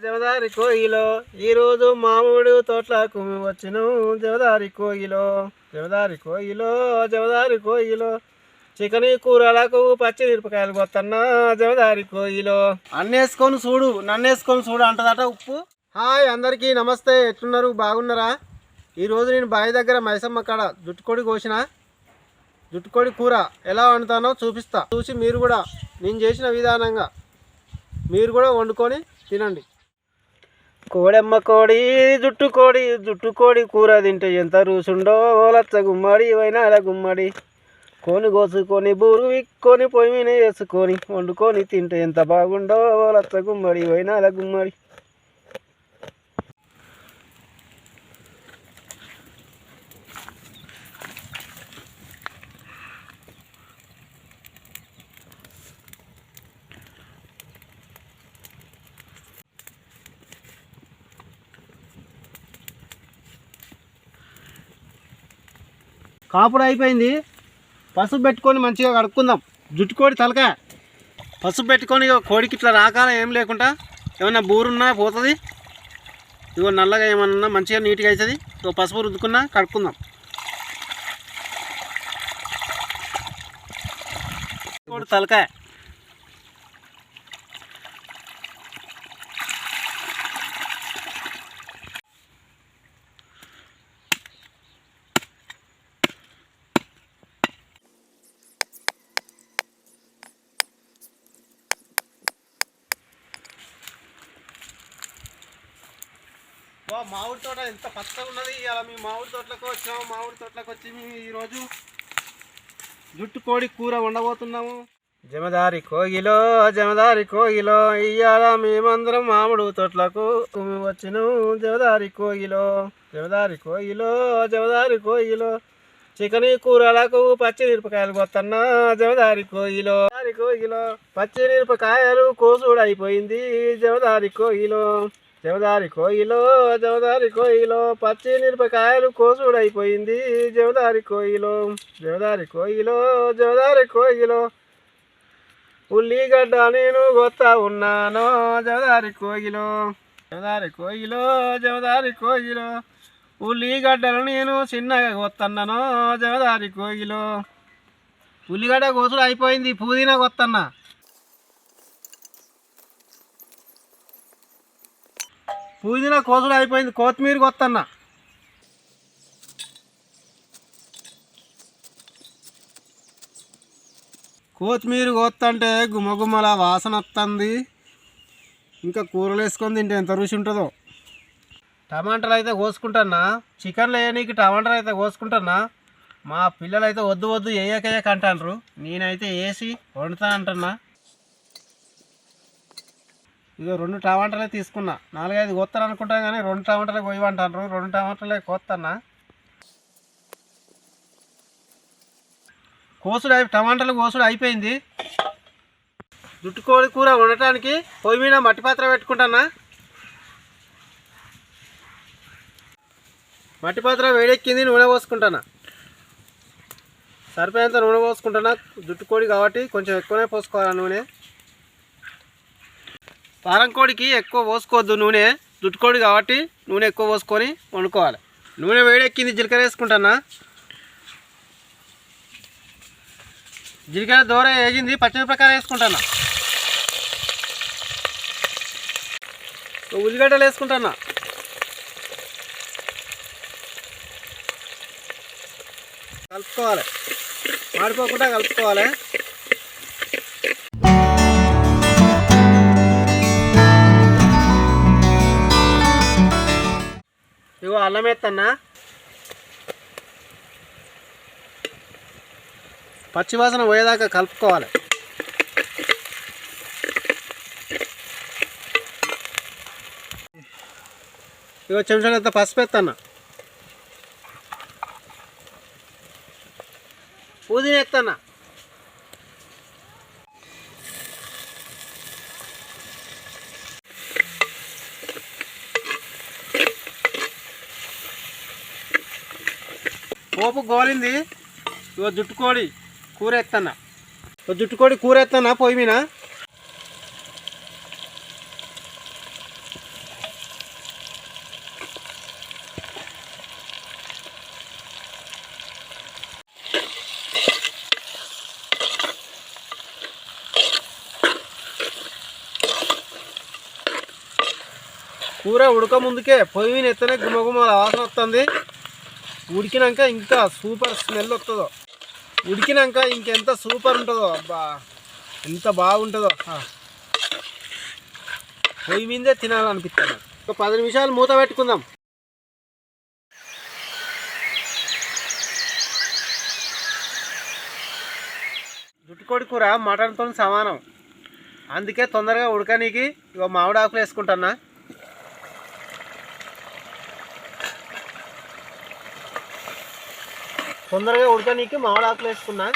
జమదారి కోయిలో ఈరోజు మామిడి తోటలకు వచ్చినాం. జమదారి కోయిలో జమదారి కోయిలో చికెన్ కూరలకు పచ్చిమిరపకాయలు కొత్తన్నా. జమదారి కోయిలో అన్నేసుకొని చూడు నన్నేసుకొని చూడు అంటదట ఉప్పు. హాయ్ అందరికీ నమస్తే, ఎట్లున్నారు? బాగున్నారా? ఈరోజు నేను బావి దగ్గర మైసమ్మ కాడ జుట్టుకోడి కోసిన. జుట్టుకోడి కూర ఎలా వండుతానో చూపిస్తా. చూసి మీరు కూడా నేను చేసిన విధానంగా మీరు కూడా వండుకొని తినండి. కోడెమ్మ కోడి జుట్టుకోడి కూర తింటే ఎంత రుసుండో. ఓలచ్చ గుమ్మడి వైనాల గుమ్మడి కోని కోసుకొని బూరు విక్కొని పొయ్యి మీద వేసుకొని వండుకొని తింటే ఎంత బాగుండో. ఓలచ్చ గుమ్మడి వైనాల గుమ్మడి. కాపుడు అయిపోయింది. పసుపు పెట్టుకొని మంచిగా కడుక్కుందాం. జుట్టుకోడి తలకాయ పసుపు పెట్టుకొని కోడికి ఇట్లా రాకాల ఏం లేకుండా ఏమన్నా బూరున్నా పోతుంది. ఇగో నల్లగా ఏమన్నా మంచిగా నీట్గా అవుతుంది. పసుపు రుద్దుకున్నా కడుక్కుందాం. కోడి తలకాయ మామిడి తోట ఎంత పచ్చగా ఉన్నది. ఇలా మీ మామిడి తోటలకు వచ్చినాము. మామిడి తోటలకు వచ్చి మేము ఈరోజు జుట్టుకోడి కూర వండబోతున్నాము. జమదారి కోగిలో ఇయ్యాల మేమందరం మామిడి తోటలకు వచ్చినాము. జమదారి కోగిలో చికెన్ కూరలకు పచ్చిమిరపకాయలు కొత్తన్నా. జమదారి కోగిలో పచ్చిమిరపకాయలు కోసుడు అయిపోయింది. జమదారి కోయిలో పచ్చిమిరపకాయలు కోసుడు అయిపోయింది. జమదారి కోయిలో ఉల్లిగడ్డ నేను కొత్త ఉన్నాను. జమదారి కోయిలో ఉల్లిగడ్డలు నేను చిన్నగా కొత్తన్నాను. జమదారి కోయిలో ఉల్లిగడ్డ కోసుడు అయిపోయింది. పుదీనా కొత్తన్నా. పుదీనా కోసుడు అయిపోయింది. కొత్తిమీర కొత్తన్నా. కొత్తిమీర కొత్తంటే గుమ్మగుమ్మల వాసన వస్తుంది. ఇంకా కూరలు వేసుకొని తింటే ఎంత రుచి ఉంటుందో. టమాటాలు అయితే కోసుకుంటున్నా. చికెన్లో వేయనీకి టమాటాలు అయితే కోసుకుంటున్నా. మా పిల్లలు అయితే వద్దు వేయకేయక అంటారు. నేనైతే వేసి వండుతానంటున్నా. ఇక 2 టమాటాలే తీసుకున్నా. 4-5 కోస్తాను అనుకుంటాను కానీ 2 టమాటాలే కొయ్యమంటారు. 2 టమాటాలే కోస్తన్నా. టమాటాలు కోసుడు అయిపోయింది. జుట్టుకోడి కూర వండటానికి పొయ్యి మీద మట్టి పాత్ర పెట్టుకుంటున్నా. మట్టి పాత్ర వేడెక్కింది. నూనె పోసుకుంటున్నా. సరిపోయేంత నూనె పోసుకుంటున్నా. జుట్టుకోడి కాబట్టి కొంచెం ఎక్కువనే పోసుకోవాలి నూనె. పారం కోడికి ఎక్కువ పోసుకోవద్దు నూనె. జుట్టుకోడి కాబట్టి నూనె ఎక్కువ పోసుకొని వండుకోవాలి. నూనె వేడెక్కింది. జీలకర్ర వేసుకుంటున్నా. జీలకర్ర దూర వేగింది. పచ్చిమిరపకాయలు వేసుకుంటున్నా. ఉల్లిగడ్డలు వేసుకుంటున్నా. కలుపుకోవాలి. మాడిపోకుండా కలుపుకోవాలి. ఇగో అల్లం వేస్తన్నా. పచ్చివాసన పోయేదాకా కలుపుకోవాలి. ఇగో చెంచాలంత పసుపు వేస్తన్నా. పుదీనా వేస్తన్నా. పోపు గోలింది. ఇగో జుట్టుకోడి కూర ఎత్తన్నా. జుట్టుకోడి కూర ఎత్తన్నా పొయ్యి మీద. కూర ఉడక ముందుకే పొయ్యి మీద ఎత్తనే గుమగుమల వాసన వస్తుంది. ఉడికినాక ఇంకా సూపర్ స్మెల్ వస్తుందో, ఉడికినాక ఇంకెంత సూపర్ ఉంటుందో. అబ్బా ఎంత బాగుంటుందో. పొయ్యి మీదే తినాలనిపిస్తుంది. ఒక 10 నిమిషాలు మూత పెట్టుకుందాం. జుట్టుకోడి కూర మటన్తో సమానం, అందుకే తొందరగా ఉడకనీకి ఇగో మామిడి ఆకులు వేసుకుంటున్నా. తొందరగా ఉడకనీకి మామిడి ఆకులు వేసుకున్నా.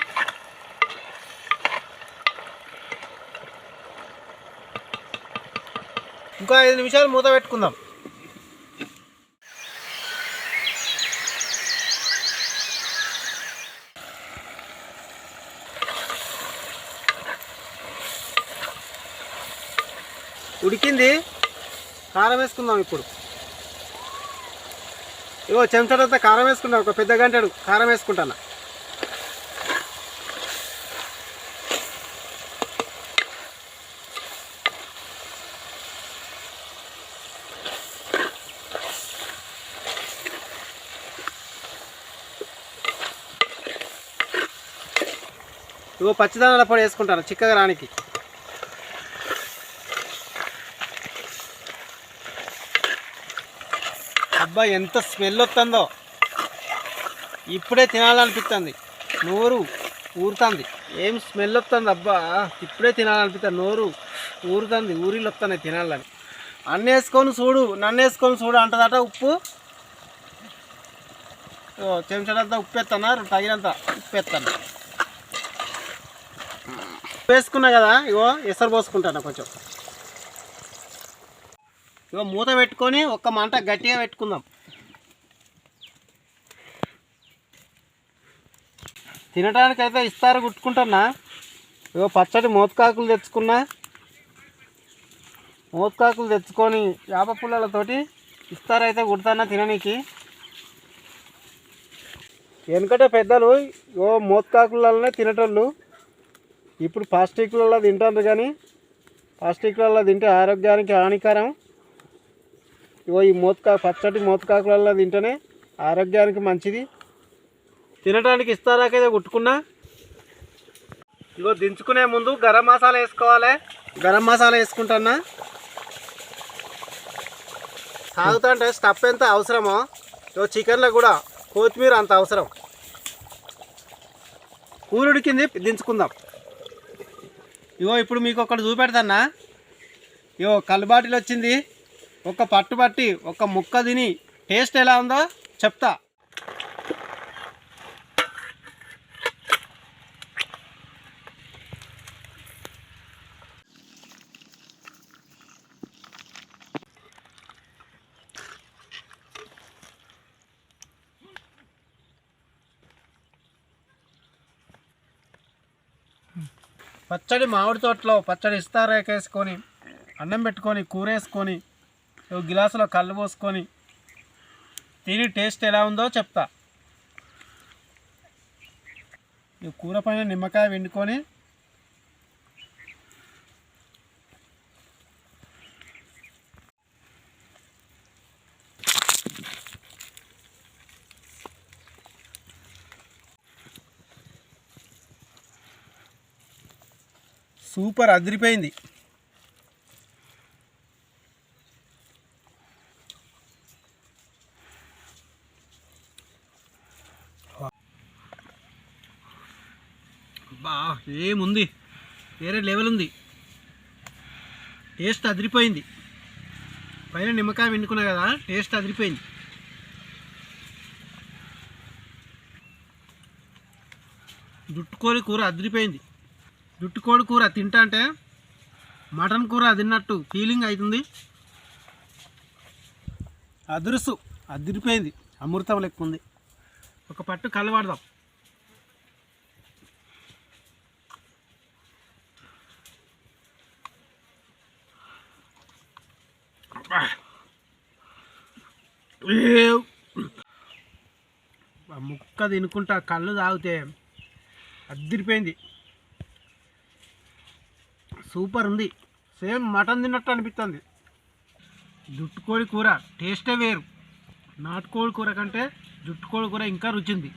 ఇంకో 5 నిమిషాలు మూత పెట్టుకుందాం. ఉడికింది. కారం వేసుకుందాం ఇప్పుడు. ఇగో చెంచాడంతా కారం వేసుకుంటాను. ఒక పెద్ద గంటెడు కారం వేసుకుంటాను. ఇగో పచ్చిదానాల పొడి వేసుకుంటాను చిక్కగా రానికి. అబ్బా ఎంత స్మెల్ వస్తుందో, ఇప్పుడే తినాలనిపిస్తుంది. నోరు ఊరుతుంది. ఏం స్మెల్ వస్తుంది అబ్బా, ఇప్పుడే తినాలనిపిస్తుంది. నోరు ఊరుతుంది, ఊరిలో వస్తున్నాయి తినాలని. అన్నేసుకొని చూడు, నన్ను వేసుకొని చూడు అంటదట. ఉప్పు చెంచాడంతా ఉప్పు ఎత్తాను, తగినంత ఉప్పు ఎత్తాను. వేసుకున్నా కదా, ఇగో ఎసరు పోసుకుంటాను కొంచెం. ఇగో మూత పెట్టుకొని ఒక్క మంట గట్టిగా పెట్టుకుందాం. తినడానికైతే ఇస్తారు కుట్టుకుంటున్నా. ఇగో పచ్చడి మోతకాకులు తెచ్చుకున్నా. మోతకాకులు తెచ్చుకొని వేప పుల్లలతోటి ఇస్తారైతే కుడతానా తిననీకి. వెనకటే పెద్దలు ఇగో మోతకాకులనే తినేటోళ్ళు. ఇప్పుడు ప్లాస్టిక్లలో తింటారు, కానీ ప్లాస్టిక్లలో తింటే ఆరోగ్యానికి హానికరం. ఇగో ఈ పచ్చటి మోతకాకులలో తింటేనే ఆరోగ్యానికి మంచిది. తినడానికి ఇస్తారాకైతే కుట్టుకున్నా. ఇగో దించుకునే ముందు గరం మసాలా వేసుకోవాలి. గరం మసాలా వేసుకుంటున్నా. సాగుతుంటే స్టఫ్ ఎంత అవసరమో ఇగో చికెన్లో కూడా కొత్తిమీర అంత అవసరం. కూర ఉడికింది, దించుకుందాం. ఇగో ఇప్పుడు మీకు ఒకటి చూపెడతానా. ఇగో కల్లుబాటిల్ వచ్చింది. ఒక పట్టు పట్టి ఒక ముక్క తిని టేస్ట్ ఎలా ఉందో చెప్తా. పచ్చడి మామిడి తోటలో పచ్చడి ఇస్తారేకేసుకొని అన్నం పెట్టుకొని కూర వేసుకొని గిలాసులో కళ్ళు పోసుకొని తిని టేస్ట్ ఎలా ఉందో చెప్తా. ఈ కూర పైన నిమ్మకాయ వెండుకొని సూపర్ అదిరిపోయింది. బా ఏముంది, వేరే లెవెల్ ఉంది. టేస్ట్ అదిరిపోయింది. పైన నిమ్మకాయ వెండుకున్నా కదా, టేస్ట్ అదిరిపోయింది. జుట్టుకోడి కూర అదిరిపోయింది. జుట్టుకోడి కూర తింటా అంటే మటన్ కూర తిన్నట్టు ఫీలింగ్ అవుతుంది. అదురుసు అదిరిపోయింది, అమృతం లెక్క ఉంది. ఒక పట్టు కళ్ళు వాడదాం. ముక్క తినుకుంటా కళ్ళు తాగితే అదిరిపోయింది. సూపర్ ఉంది. సేమ్ మటన్ తిన్నట్టు అనిపిస్తుంది. జుట్టుకోడి కూర టేస్టే వేరు. నాటుకోడి కూర కంటే జుట్టుకోడి కూర ఇంకా రుచింది.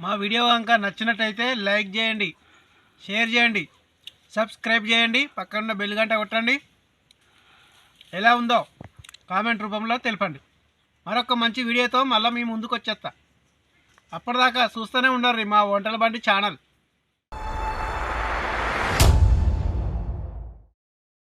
మా వీడియో కనుక నచ్చినట్టయితే లైక్ చేయండి, షేర్ చేయండి, సబ్స్క్రైబ్ చేయండి, పక్కన బెల్ గంట కొట్టండి. ఎలా ఉందో కామెంట్ రూపంలో తెలపండి. మరొక మంచి వీడియోతో మళ్ళీ మీ ముందుకు వచ్చేస్తా. అప్పటిదాకా చూస్తూనే ఉండండి మా వంటల బండి ఛానల్.